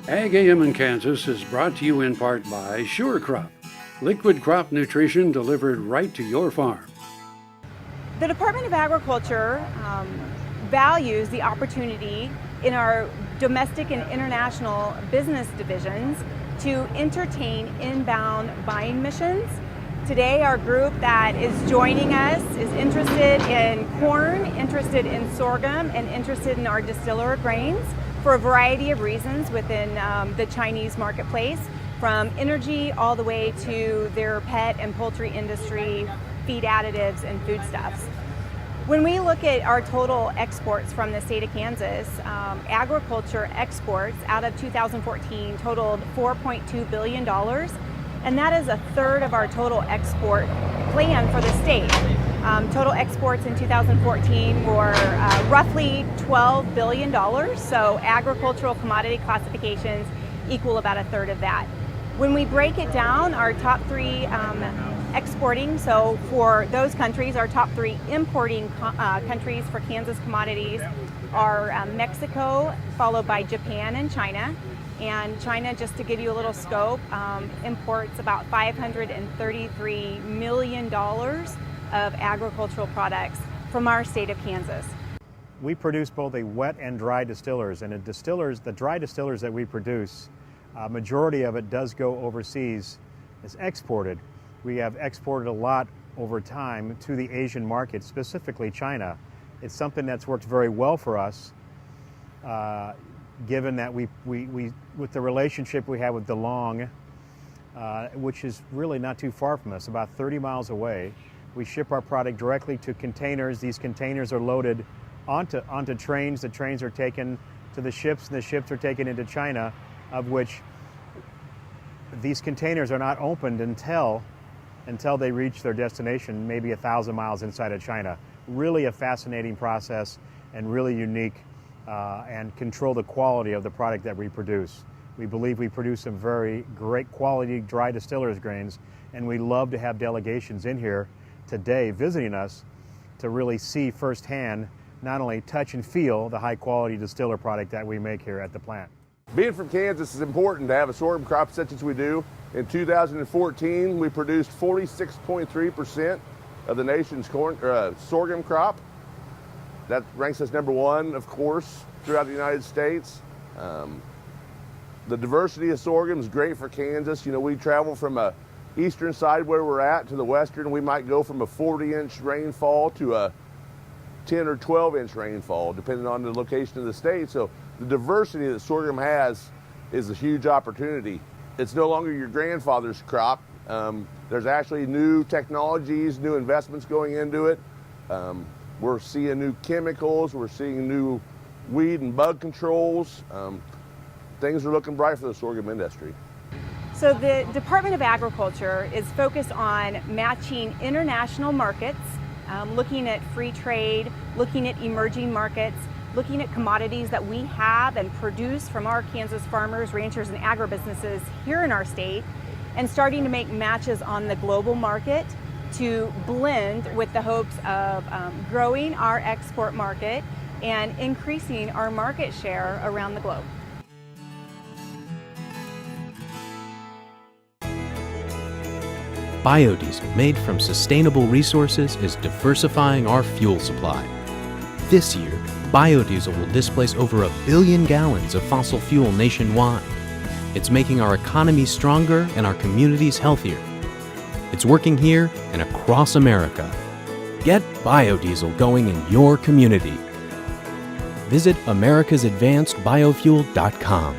Ag AM in Kansas is brought to you in part by Sure Crop, liquid crop nutrition delivered right to your farm. The Department of Agriculture values the opportunity in our domestic and international business divisions to entertain inbound buying missions. Today, our group that is joining us is interested in corn, interested in sorghum, and interested in our distiller grains for a variety of reasons within the Chinese marketplace, from energy all the way to their pet and poultry industry, feed additives, and foodstuffs. When we look at our total exports from the state of Kansas, agriculture exports out of 2014 totaled $4.2 billion, and that is a third of our total export plan for the state. Total exports in 2014 were roughly $12 billion, so agricultural commodity classifications equal about a third of that. When we break it down, our top three exporting, so for those countries, our top three importing countries for Kansas commodities are Mexico, followed by Japan and China. And China, just to give you a little scope, imports about $533 million of agricultural products from our state of Kansas. We produce both a wet and dry distillers, and the dry distillers that we produce, majority of it does go overseas, is exported. We have exported a lot over time to the Asian market, specifically China. It's something that's worked very well for us, given that we with the relationship we have with DeLong, which is really not too far from us, about 30 miles away. We ship our product directly to containers. These containers are loaded onto trains. The trains are taken to the ships, and the ships are taken into China, of which these containers are not opened until they reach their destination, maybe 1,000 miles inside of China. Really a fascinating process and really unique, and control the quality of the product that we produce. We believe we produce some very great quality dry distillers grains, and we love to have delegations in here today visiting us to really see firsthand, not only touch and feel the high quality distiller product that we make here at the plant. Being from Kansas is important to have a sorghum crop such as we do. In 2014, we produced 46.3% of the nation's sorghum crop. That ranks us number one, of course, throughout the United States. The diversity of sorghum is great for Kansas. You know, we travel from a eastern side where we're at to the western. We might go from a 40-inch rainfall to a 10 or 12-inch rainfall, depending on the location of the state. So the diversity that sorghum has is a huge opportunity. It's no longer your grandfather's crop. There's actually new technologies, new investments going into it. We're seeing new chemicals, we're seeing new weed and bug controls. Things are looking bright for the sorghum industry. So the Department of Agriculture is focused on matching international markets, looking at free trade, looking at emerging markets, looking at commodities that we have and produce from our Kansas farmers, ranchers, and agribusinesses here in our state, and starting to make matches on the global market to blend with the hopes of growing our export market and increasing our market share around the globe. Biodiesel made from sustainable resources is diversifying our fuel supply. This year, biodiesel will displace over 1 billion gallons of fossil fuel nationwide. It's making our economy stronger and our communities healthier. It's working here and across America. Get biodiesel going in your community. Visit americasadvancedbiofuel.com.